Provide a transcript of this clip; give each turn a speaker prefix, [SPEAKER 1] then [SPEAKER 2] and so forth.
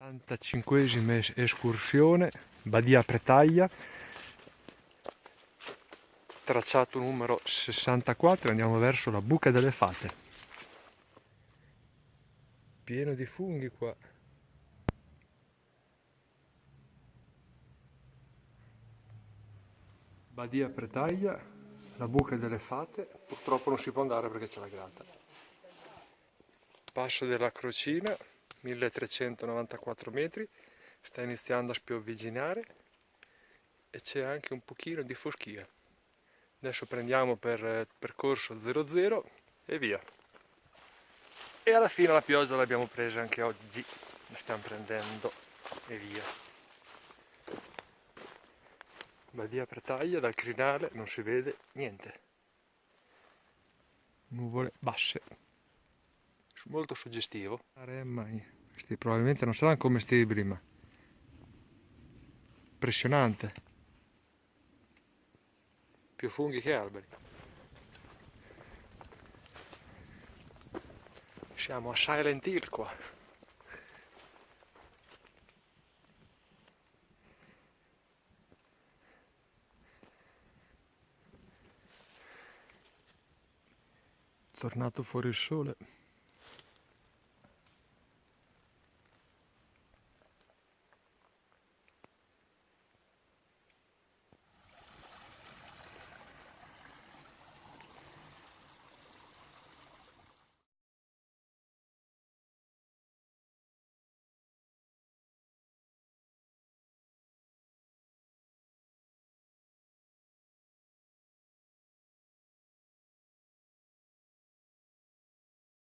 [SPEAKER 1] 45esima escursione, Badia Pretaia, tracciato numero 64, andiamo verso la Buca delle Fate. Pieno di funghi qua. Badia Pretaia, la Buca delle Fate, purtroppo non si può andare perché c'è la grata. Passo della Crocina, 1394 metri, sta iniziando a spiovviginare e c'è anche un pochino di foschia. Adesso prendiamo per percorso 00 e via. E alla fine la pioggia l'abbiamo presa anche oggi, la stiamo prendendo e via. Badia Pretaia, dal crinale non si vede niente. Nuvole basse. Molto suggestivo. Questi probabilmente non saranno commestibili, ma impressionante. Più funghi che alberi. Siamo a Silent Hill qua. Tornato fuori il sole.